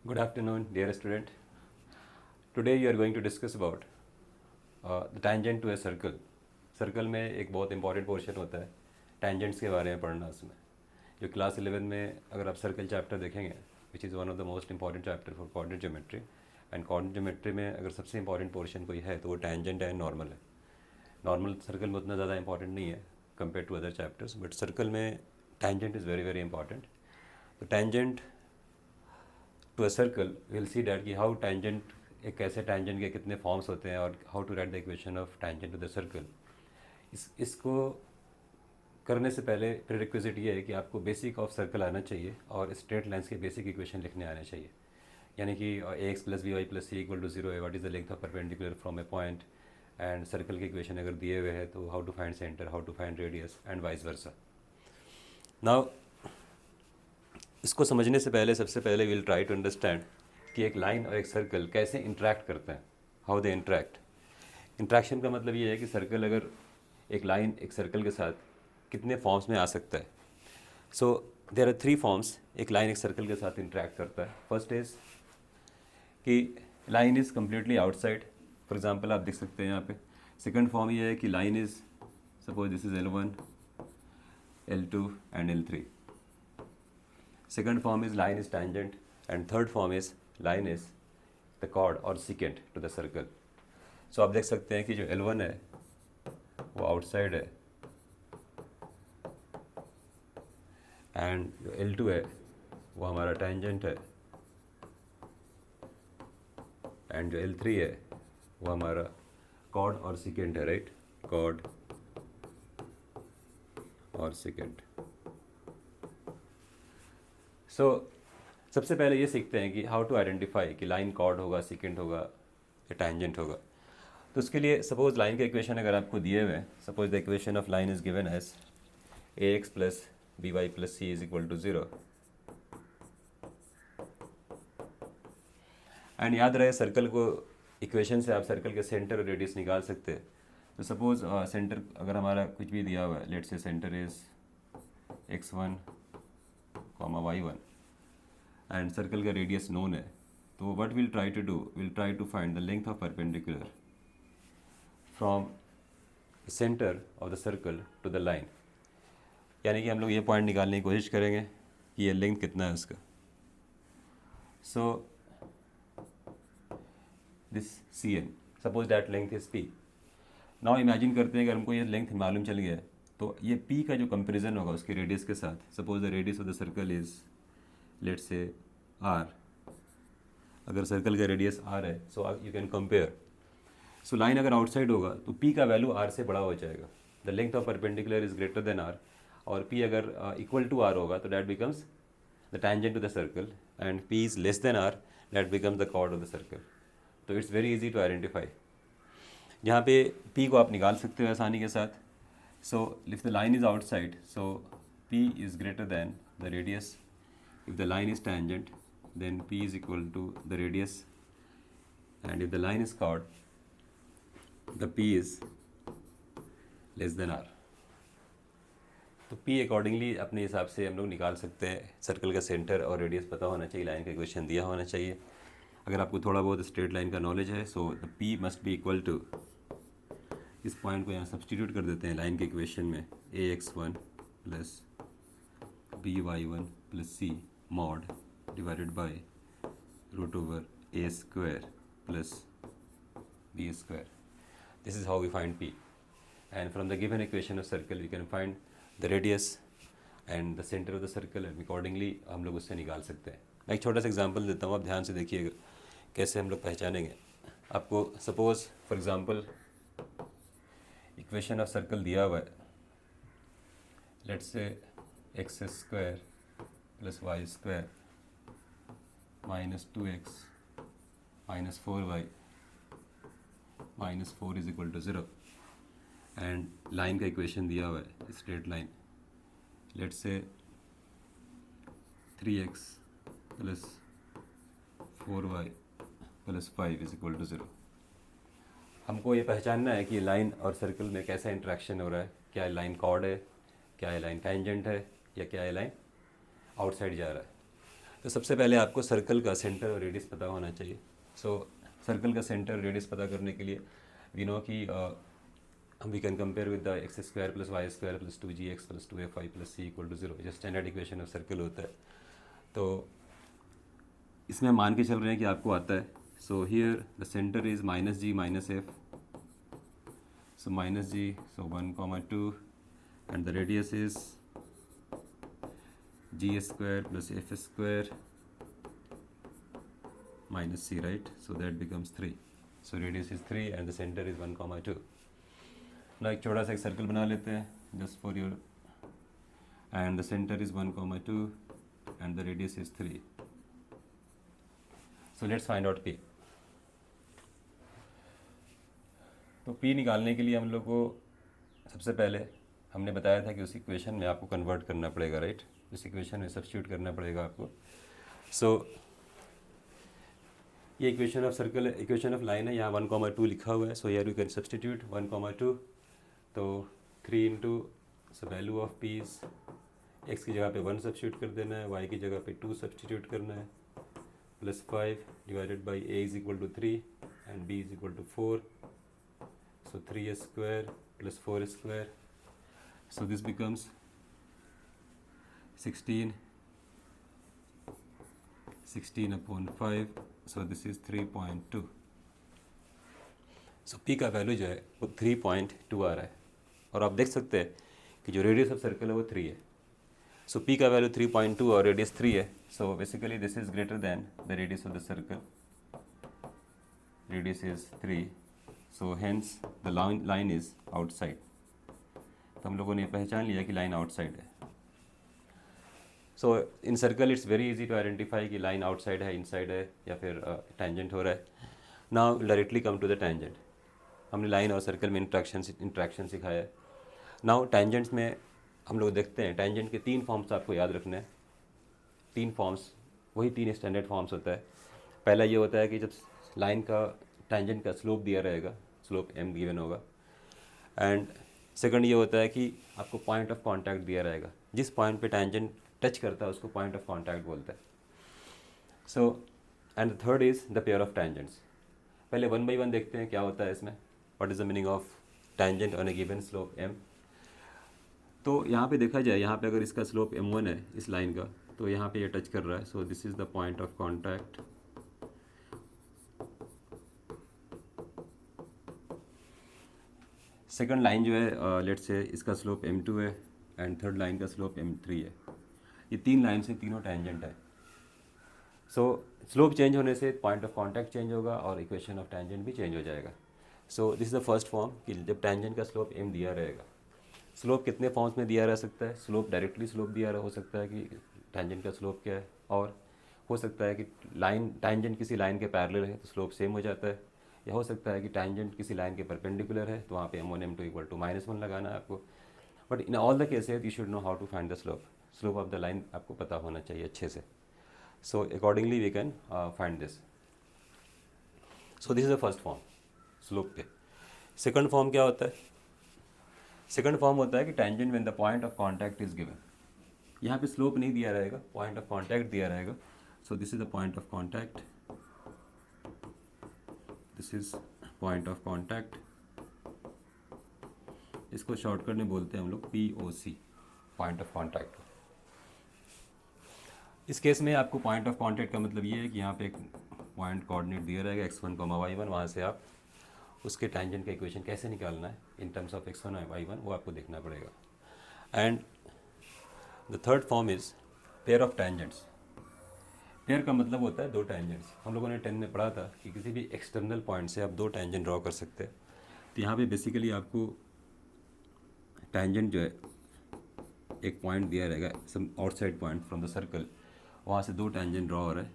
Good afternoon, dear student. Today you are going to discuss about the tangent to a circle. Circle में एक बहुत important portion होता है tangents के बारे में पढ़ना उसमें जो क्लास 11 में अगर आप सर्कल चैप्टर देखेंगे which is one of the most important chapter for coordinate geometry and coordinate geometry में अगर सबसे इंपॉर्टेंट पोर्शन कोई है तो वो टेंजेंट एंड नॉर्मल है. नॉर्मल सर्कल में उतना ज़्यादा इंपॉर्टेंट नहीं है compare to other chapters, but circle में tangent is very very important. तो tangent to a circle will see that कि हाउ टेंजेंट एक ऐसे टेंजेंट के कितने फॉर्म्स होते हैं और how to write the equation of tangent to the circle. इसको करने से पहले प्रीरिक्विजिट ये है कि आपको बेसिक ऑफ सर्कल आना चाहिए और स्ट्रेट लाइन्स के बेसिक इक्वेशन लिखने आने चाहिए. यानी कि a x plus b y plus c equal to zero है, what is the length of perpendicular from a point, and circle के इक्वेशन अगर दिए हुए हैं तो how to find centre, how to find radius and vice versa. Now इसको समझने से पहले सबसे पहले विल ट्राई टू अंडरस्टैंड कि एक लाइन और एक सर्कल कैसे इंटरेक्ट करते हैं, हाउ दे इंटरेक्ट. इंट्रैक्शन का मतलब ये है कि सर्कल अगर एक लाइन एक सर्कल के साथ कितने फॉर्म्स में आ सकता है. So there are three forms एक लाइन एक सर्कल के साथ इंटरेक्ट करता है. फर्स्ट इज़ कि line is completely outside, for example आप देख सकते हैं यहाँ पे. सेकंड फॉर्म ये है कि line is suppose this is L1, L2 and L3. Second form is line is tangent and third form is line is the chord or secant to the circle. So आप देख सकते हैं कि जो L1 है वो आउटसाइड है and जो L2 है वो हमारा टेंजेंट है एंड जो L3 है वो हमारा chord और secant है, राइट, chord और secant. सो सबसे पहले ये सीखते हैं कि हाउ टू आइडेंटिफाई कि लाइन कॉर्ड होगा, सेकेंड होगा या टेंजेंट होगा. तो उसके लिए सपोज लाइन का इक्वेशन अगर आपको दिए हुए हैं, suppose the equation of line is given as a x plus b y plus c is equal to zero. And याद रहे सर्कल को इक्वेशन से आप सर्कल के सेंटर और रेडियस निकाल सकते हैं. तो सपोज सेंटर अगर हमारा कुछ भी दिया हुआ है, let's say centre is x1, y1 and circle का रेडियस नोन है, तो what will try to do, will try to find the length of perpendicular from centre of the circle to the line. यानी कि हम लोग ये point निकालने की कोशिश करेंगे कि ये लेंथ कितना है उसका. So this C N, suppose that length is p. Now imagine करते हैं अगर हमको ये लेंथ मालूम चल गया है तो ये पी का जो कंपेरिजन होगा उसके रेडियस के साथ, suppose the radius of the circle is let's say r. अगर सर्कल का रेडियस आर है so you can compare. So line अगर आउटसाइड होगा तो पी का वैल्यू आर से बड़ा हो जाएगा, the length of perpendicular is greater than r. और पी अगर इक्वल टू आर होगा तो that becomes the tangent to the circle and p is less than r, that becomes the chord of the circle. तो it's very easy to identify. यहाँ पे P को आप निकाल सकते हो आसानी के साथ. So if the line is outside so P is greater then the radius. If the line is tangent, then P is equal to the radius, and if the line is chord, the P is less than R. तो P accordingly अपने हिसाब से हम लोग निकाल सकते हैं. Circle का सेंटर और रेडियस पता होना चाहिए, लाइन का इक्वेशन दिया होना चाहिए. अगर आपको थोड़ा बहुत स्ट्रेट लाइन का नॉलेज है so the P must be equal to, इस पॉइंट को यहाँ सब्सटीट्यूट कर देते हैं लाइन के इक्वेशन में, a x one plus b y one plus c mod divided by root over a square plus b square. This is how we find p, and from the given equation of circle we can find the radius and the center of the circle, and accordingly हम लोग उससे निकाल सकते हैं. मैं एक छोटा सा एग्जांपल देता हूँ, आप ध्यान से देखिएगा कैसे हम लोग पहचानेंगे. आपको suppose for example equation of circle दिया हुआ है, let's say x square plus y square minus 2x minus 4y minus 4 is equal to zero. And line का इक्वेशन दिया हुआ है straight line, let's say 3x plus 4y plus 5 is equal to zero. हमको ये पहचानना है कि line और सर्कल में कैसा इंट्रैक्शन हो रहा है. क्या लाइन कॉर्ड है, क्या लाइन टेंजेंट है, या क्या लाइन आउटसाइड जा रहा है. तो सबसे पहले आपको सर्कल का सेंटर और रेडियस पता होना चाहिए। सो सर्कल का सेंटर और रेडियस पता करने के लिए वी नो कि we can compare with the x square plus y square plus 2gx plus 2fy plus c equal to 0, जो स्टैंडर्ड इक्वेशन ऑफ सर्कल होता है। तो इसमें मान के चल रहे हैं कि आपको आता है। So here the centre is minus g minus f, so minus g, so 1,2 and the radius is g square plus f square minus c, right? So that becomes 3. So radius is 3 and the center is 1,2. Now एक छोटा सा एक circle बना लेते हैं just for your, and the center is 1,2 and the radius is 3. So let's find out p. तो p निकालने के लिए हम लोग को सबसे पहले हमने बताया था कि उस इक्वेशन में आपको कन्वर्ट करना पड़ेगा, राइट? उस इक्वेशन में सब्स्टिट्यूट करना पड़ेगा आपको। सो ये इक्वेशन ऑफ सर्कल है, इक्वेशन ऑफ लाइन है, यहाँ 1,2 लिखा हुआ है। सो यार यू कैन सब्सटीट्यूट 1,2, तो 3 into value of P is, x की जगह पे 1 सब्सटीट्यूट कर देना है, वाई की जगह पे 2 सब्सटीट्यूट करना है, plus 5 divided by a is equal to 3 and b is equal to 4, so 3 square plus 4 square, so this becomes 16 upon 5, so this is 3.2। So p का वैल्यू जो है वो 3.2 आ रहा है, और आप देख सकते हैं कि जो रेडियस ऑफ सर्कल है वो 3 है। सो पी का वैल्यू 3.2 और रेडियस 3 है। So basically this is greater than the radius of the circle, radius is 3, so hence the line is outside. तो हम लोगों ने पहचान लिया कि लाइन आउटसाइड है। So in circle it's very easy to identify कि लाइन आउटसाइड है, इनसाइड है, या फिर टेंजेंट हो रहा है। Now directly come to the tangent. हमने लाइन और सर्कल में इंट्रैक्शन सिखाया है। नाउ टेंजेंट्स में हम लोग देखते हैं, टेंजेंट के 3 फॉर्म्स आपको याद रखने हैं। 3 फॉर्म्स, वही 3 स्टैंडर्ड फॉर्म्स होता है। पहला ये होता है कि जब लाइन का टेंजेंट का स्लोप दिया रहेगा, स्लोप m गिवन होगा, एंड सेकंड ये होता है कि आपको पॉइंट ऑफ कांटेक्ट दिया रहेगा, जिस पॉइंट पे टेंजेंट टच करता है उसको पॉइंट ऑफ कांटेक्ट बोलते हैं। So and the third is the pair of tangents. पहले 1 by 1 देखते हैं क्या होता है इसमें, what is the meaning of tangent on a given slope m। तो यहाँ पे देखा जाए, यहाँ पे अगर इसका स्लोप m1 है इस लाइन का, तो यहाँ पे ये टच कर रहा है, सो this is the point of contact. Second line जो है लेट्स से इसका स्लोप m2 है एंड थर्ड लाइन का स्लोप m3 है। ये 3 लाइन से तीनों टेंजेंट है। सो स्लोप चेंज होने से पॉइंट ऑफ कांटेक्ट चेंज होगा और इक्वेशन ऑफ टेंजेंट भी चेंज हो जाएगा। सो this is the first form कि जब टेंजेंट का स्लोप m दिया रहेगा। स्लोप कितने फॉर्म्स में दिया रह सकता है? स्लोप डायरेक्टली स्लोप दिया रहा हो सकता है कि टेंजेंट का स्लोप क्या है, और हो सकता है कि लाइन टेंजेंट किसी लाइन के पैरेलल है तो स्लोप सेम हो जाता है, या हो सकता है कि टेंजेंट किसी लाइन के परपेंडिकुलर है तो वहाँ पे m1 m2 इक्वल टू -1 लगाना है आपको। But in all the cases you should know how to find the slope of the line आपको पता होना चाहिए अच्छे से। So accordingly we can find this. So this is the first form slope पे। सेकंड फॉर्म क्या होता है? सेकंड फॉर्म होता है कि tangent when the point of contact is given. यहाँ पे स्लोप नहीं दिया रहेगा, पॉइंट ऑफ कांटेक्ट दिया रहेगा। सो this is the point of contact, this is point of contact. इसको शॉर्टकट में बोलते हैं हम लोग POC, पॉइंट ऑफ कांटेक्ट। इस केस में आपको पॉइंट ऑफ कांटेक्ट का मतलब ये है कि यहाँ पे एक पॉइंट कोऑर्डिनेट दिया रहेगा x1, y1, वहाँ से आप उसके टेंजेंट का इक्वेशन कैसे निकालना है इन टर्म्स ऑफ x1 और y1 वो आपको देखना पड़ेगा। And the third form is pair of tangents. Pair का मतलब होता है 2 टेंजेंट्स। हम लोगों ने 10 में पढ़ा था कि किसी भी एक्सटर्नल पॉइंट से आप 2 टेंजेंट ड्रॉ कर सकते हैं। तो यहाँ पे बेसिकली आपको टेंजेंट जो है एक पॉइंट दिया रहेगा, some outside point from the circle, वहाँ से 2 टेंजेंट ड्रॉ हो रहा है,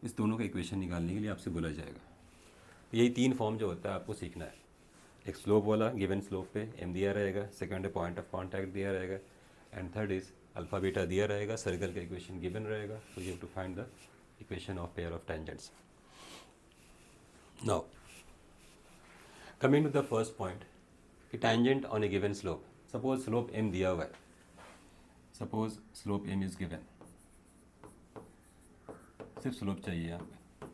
इस दोनों का इक्वेशन निकालने के लिए आपसे बोला जाएगा। तो यही 3 फॉर्म जो होता है आपको सीखना है। एक स्लोप वाला, गिवन स्लोप पे m दिया रहेगा, सेकंड है पॉइंट ऑफ कांटेक्ट दिया रहेगा, and third is alpha beta दिया रहेगा, सर्कल का इक्वेशन गिवन रहेगा। So you have to find the equation of pair of tangents. Now coming to the first point कि tangent on a given slope. Suppose slope m दिया हुआ है, suppose slope m is given, सिर्फ slope चाहिए यहाँ पे।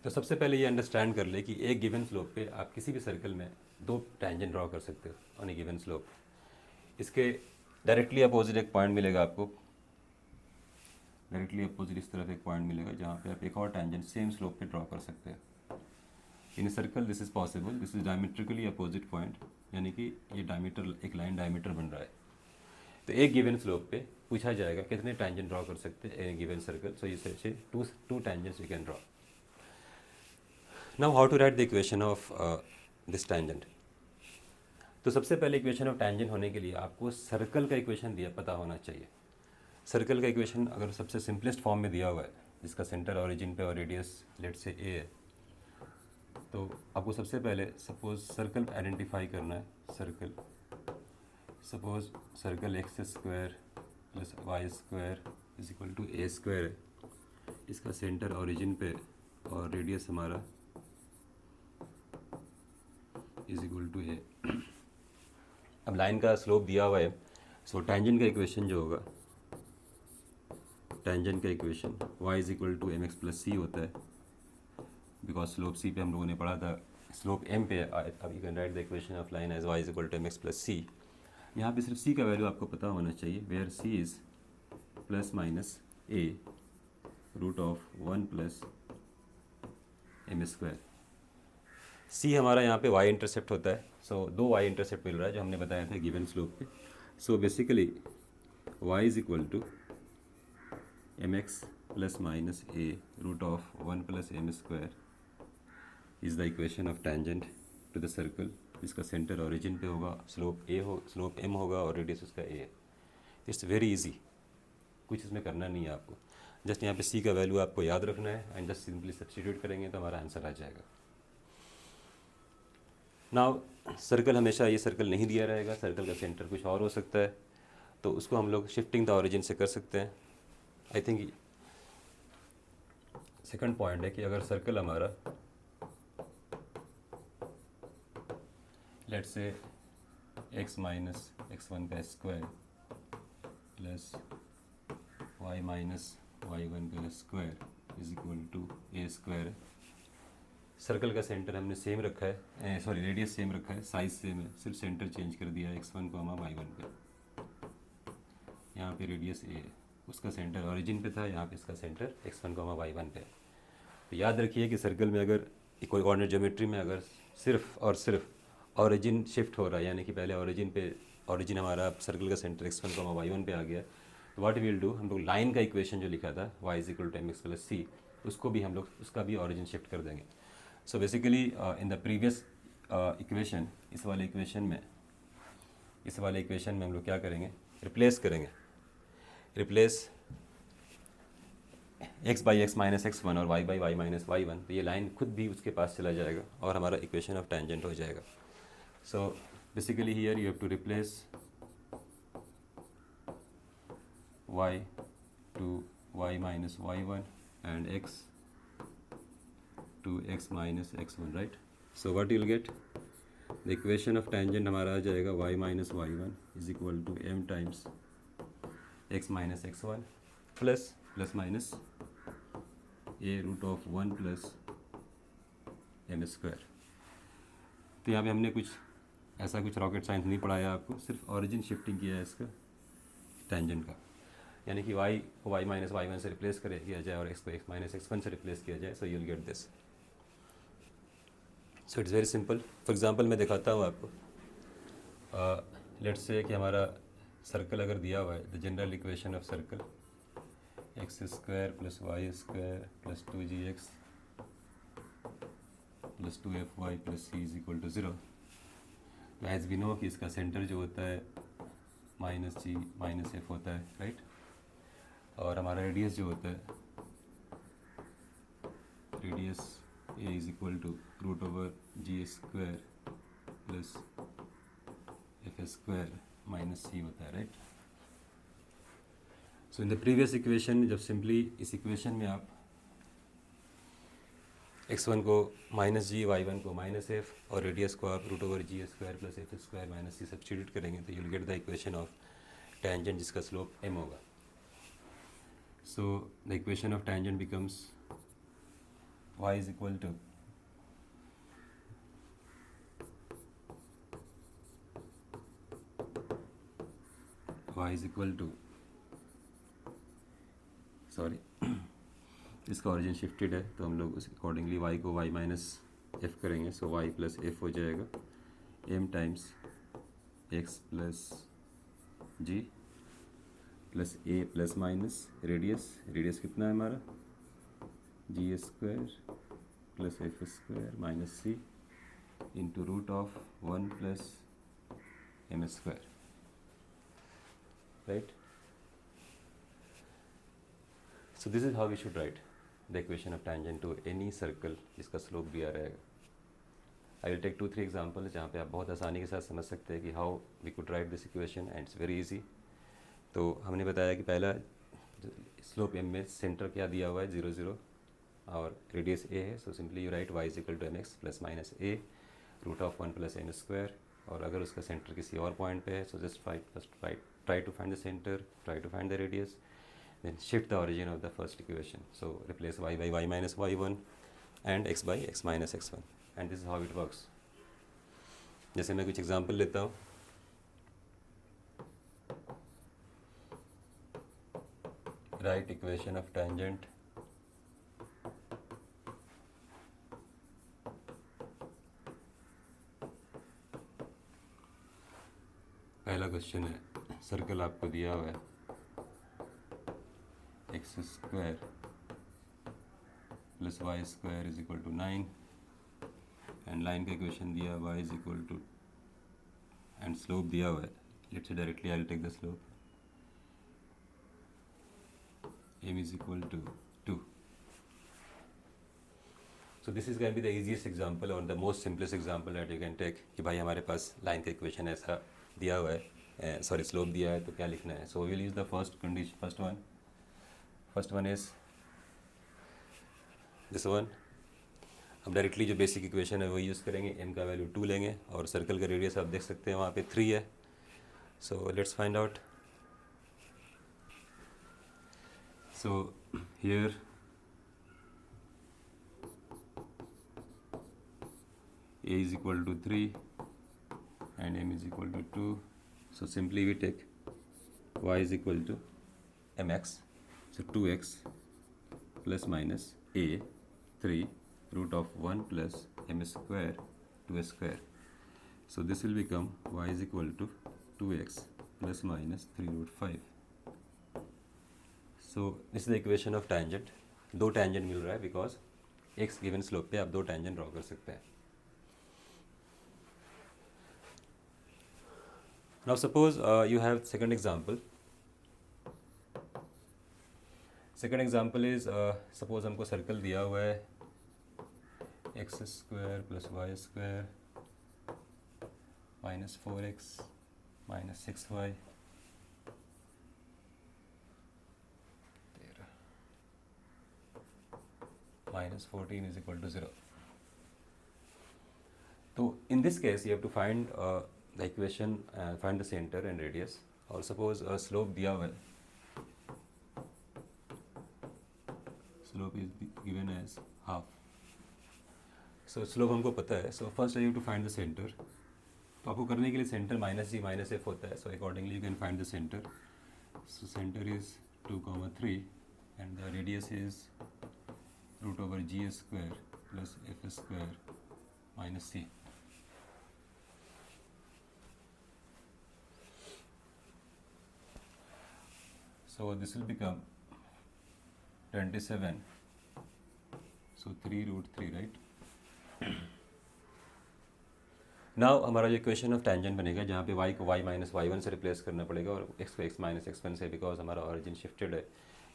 तो सबसे पहले ये अंडरस्टैंड कर ले कि एक गिवन स्लोप पे आप किसी भी सर्कल में दो टैंजेंट ड्रॉ कर सकते हो ऑन ए गिवन स्लोप। इसके डायरेक्टली अपोजिट एक पॉइंट मिलेगा आपको, डायरेक्टली अपोजिट इस तरफ एक पॉइंट मिलेगा जहाँ पे आप एक और टैंजेंट सेम स्लोप पे ड्रॉ कर सकते हैं। In circle this is possible, this is diametrically opposite point, यानी कि ये डायमीटर, एक लाइन डायमीटर बन रहा है। तो एक गिवन स्लोप पे पूछा जाएगा कितने टैंजेंट ड्रॉ कर सकते हैं इन गिवन सर्कल। सो ये से two tangents you can draw. Now how to write the equation of this tangent. तो सबसे पहले इक्वेशन ऑफ टैंजेंट होने के लिए आपको सर्कल का इक्वेशन दिया पता होना चाहिए। सर्कल का इक्वेशन अगर सबसे सिंपलेस्ट फॉर्म में दिया हुआ है, जिसका सेंटर ओरिजिन पे और रेडियस लेट से ए है, तो आपको सबसे पहले सपोज सर्कल आइडेंटिफाई करना है। Circle, suppose circle x square plus y square is equal to a square है, इसका सेंटर ओरिजिन पे और रेडियस हमारा इज इक्वल टू ए। अब लाइन का स्लोप दिया हुआ है, सो टैंजेंट का इक्वेशन जो होगा, टैंजेंट का equation y is equal to m x plus c होता है, बिकॉज स्लोप सी पे हम लोगों ने पढ़ा था, स्लोप m पे। अब you can write the equation of line as y is equal to m x plus c. यहाँ पे सिर्फ c का वैल्यू आपको पता होना चाहिए, where c is plus minus a root of 1 plus m square. c हमारा यहाँ पे y इंटरसेप्ट होता है, सो दो y इंटरसेप्ट मिल रहा है जो हमने बताया था गिवन स्लोप पे। So basically y is equal to m x plus minus a root of 1 plus m square is the equation of tangent to the circle, जिसका सेंटर ओरिजिन पे होगा, स्लोप ए हो, स्लोप एम होगा और radius उसका ए है। It's very easy, कुछ इसमें करना नहीं है आपको, जस्ट यहाँ पे सी का वैल्यू आपको याद रखना है एंड जस्ट सिंपली सब्स्टिट्यूट करेंगे तो हमारा आंसर आ जाएगा। नाउ सर्कल हमेशा ये सर्कल नहीं दिया रहेगा, सर्कल का सेंटर कुछ और हो सकता है, तो उसको हम लोग शिफ्टिंग द ओरिजिन से कर सकते हैं। आई थिंक सेकंड पॉइंट है कि अगर सर्कल हमारा let's say x minus x1 का square plus y minus y1 का square is equal to a square. Circle का सेंटर हमने सेम रखा है, सॉरी रेडियस सेम रखा है, साइज सेम है, सिर्फ सेंटर चेंज कर दिया है x1 को y1 पे। यहाँ पे रेडियस ए है, उसका सेंटर ओरिजिन पे था, यहाँ पे इसका सेंटर x1 y1 पे। तो याद रखिए कि सर्कल में अगर कोई कोऑर्डिनेट ज्योमेट्री में अगर सिर्फ और सिर्फ ओरिजिन शिफ्ट हो रहा है, यानी कि पहले ओरिजिन हमारा सर्कल का सेंटर x1 y1 पे आ गया, तो व्हाट विल डू, हम लोग लाइन का इक्वेशन जो लिखा था y is equal to m x plus c, उसको भी हम लोग उसका भी ओरिजिन शिफ्ट कर देंगे। So basically in the previous equation, इस वाले इक्वेशन में हम लोग क्या करेंगे, रिप्लेस करेंगे, replace x by x minus x1 और y by Y minus y1, तो ये लाइन खुद भी उसके पास चला जाएगा और हमारा इक्वेशन ऑफ टैंजेंट हो जाएगा। So basically here you have to replace y to y minus y1 and x to x minus x1, right? So what you will get, the equation of tangent हमारा आ जाएगा y minus y1 is equal to m times x minus x1 plus minus a root of 1 plus m square। तो यहाँ पे हमने कुछ rocket science नहीं पढ़ाया आपको, सिर्फ ओरिजिन शिफ्टिंग किया है इसका टेंजेंट का, यानी कि y को y माइनस y1 से रिप्लेस किया जाए और x को x माइनस x1 से रिप्लेस किया जाए, so you will get this. So it's very simple. For example मैं दिखाता हूँ आपको, लेट्स से कि हमारा सर्कल अगर दिया हुआ है, the general equation of circle x square plus y square plus 2gx plus 2fy plus c is equal to 0। तो एज वी नो कि इसका सेंटर जो होता है माइनस जी माइनस एफ होता है, राइट, और हमारा रेडियस जो होता है, radius a is equal to root over g square plus f square minus c होता है, right. So in the previous equation, जब सिंपली इस इक्वेशन में आप x1 को माइनस जी, y1 को माइनस एफ और रेडियस को आप root over g square plus f square minus c substitute करेंगे तो you will get the equation of tangent जिसका स्लोप m होगा। So the equation of tangent becomes y is equal to sorry इसका origin shifted है तो हम लोग उस अकॉर्डिंगली y को y माइनस एफ करेंगे, सो y प्लस एफ हो जाएगा m times x plus g plus a plus minus radius कितना है हमारा g square plus f square minus c into root of 1 plus m square, right. So this is how we should write the equation of tangent to any circle जिसका slope दिया रहेगा. I will take 2-3 examples जहाँ पे आप बहुत आसानी के साथ समझ सकते हैं कि how we could write this equation and it's very easy. तो हमने बताया कि पहला स्लोप m में सेंटर क्या दिया हुआ है 0 0 और रेडियस a है, so simply you write y is equal to m x plus minus a root of 1 plus m square. और अगर उसका सेंटर किसी और पॉइंट पे है so just try to find the center, try to find the radius, then shift the origin of the first equation. So replace y by y minus y1 and x by x minus x1, and this is how it works. जैसे मैं कुछ example लेता हूँ. Write equation of tangent पहला question है, circle आपको दिया हुआ है x square plus y square is equal to 9 and line का इक्वेशन दिया हुआ is equal to and slope दिया हुआ है. Let's say directly I will take the slope m is equal to 2. So this is going to be the easiest example or the most simplest example that you can take कि भाई हमारे पास line का equation ऐसा दिया हुआ है, sorry slope दिया है तो क्या लिखना है. So will use the first one is this one. अब डायरेक्टली जो बेसिक इक्वेशन है वो यूज़ करेंगे, m का वैल्यू 2 लेंगे और सर्कल का रेडियस आप देख सकते हैं वहाँ पे 3 है. So let's find out. So here a is equal to 3 and m is equal to 2. So simply we take y is equal to mx, so 2x plus minus a 3 root of 1 plus m square 2 square. So this will become y is equal to 2x plus minus 3 root 5. So this is the equation of tangent. दो tangent मिल रहा है because x given slope पे आप दो tangent draw कर सकते हैं. Now suppose you have second example. Second example is suppose हमको सर्कल दिया हुआ है x square plus y square minus 4x minus 6y minus 14 is equal to 0. So in this case you have to find the equation, find the center and radius. Or suppose a slope दिया हुआ है, slope is given as half. So slope हमको पता है, so first I have to find the center. तो आपको करने के लिए center minus g minus F होता है, so accordingly you can find the center. So center is 2, 3 and the radius is root over g square plus f square minus c. So this will become 27. So 3 root 3, right? Now हमारा जो equation of tangent बनेगा जहाँ पे y को y minus y1 से replace करना पड़ेगा और x को x माइनस x1 से, बिकॉज हमारा ऑरिजिन शिफ्टेड है.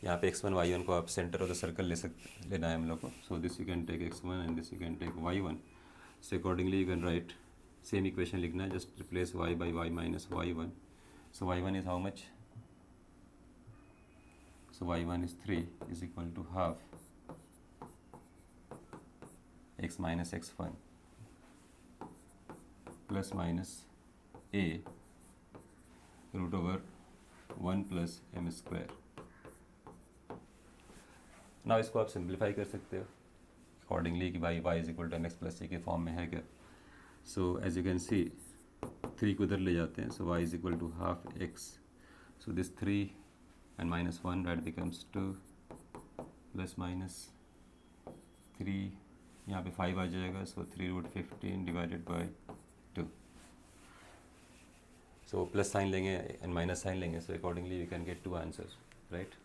यहाँ पे x1 y1 को आप सेंटर ऑफ द सर्कल लेना है हम लोग को. So this you can take x1 and this you can take y1. So accordingly you can write same equation लिखना है, just replace y by y minus y1. So y1 is how much? So y1 is 3 is equal to half x minus x1 plus minus a root over 1 plus m square. ना इसको आप simplify कर सकते हो accordingly कि भाई y is equal to m x plus c के form में है क्या. So as you can see 3 को उधर ले जाते हैं, so y is equal to half x, so this 3 and minus 1 that becomes 2 plus minus 3, यहाँ पे 5 आ जाएगा, so 3 root 15 divided by 2. So plus sign लेंगे and minus साइन लेंगे, so accordingly we can get 2 answers, right?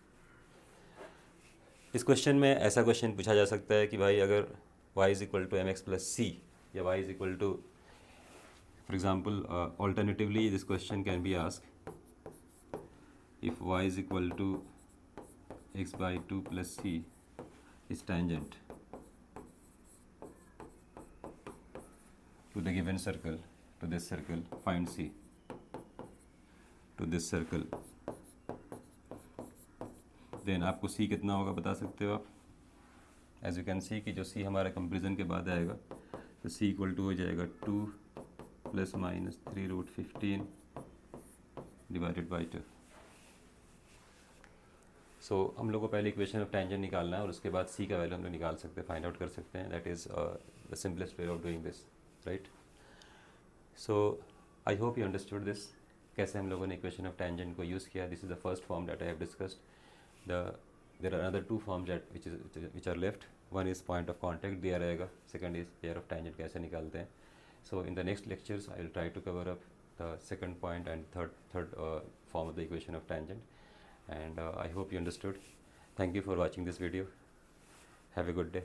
इस question में ऐसा question पूछा जा सकता है कि भाई अगर y is equal to mx plus c या y is equal to, for example, alternatively this question can be asked if y is equal to x by 2 plus c is tangent to the given circle, to this circle, find c to this circle, then आपको c कितना होगा बता सकते हो आप. As you can सी कि जो c हमारा कंपेरिजन के बाद आएगा तो c इक्वल टू हो जाएगा 2 plus minus 3 root 15 divided by 2. सो हम लोग को पहले इक्वेशन ऑफ टेंजेंट निकालना है और उसके बाद c का वैल्यू हम लोग निकाल सकते हैं, फाइंड आउट कर सकते हैं. That is the simplest way of doing this, right. So I hope you understood this, कैसे हम लोगों ने इक्वेशन ऑफ टेंजेंट को यूज़ किया. This is the first form that I have discussed. There are another two forms which are left. One is point of contact दिया रहेगा, second is pair of tangent कैसे निकालते हैं. So in the next lectures I will try to cover up the second point and third form of the equation of tangent, and I hope you understood. Thank you for watching this video. Have a good day.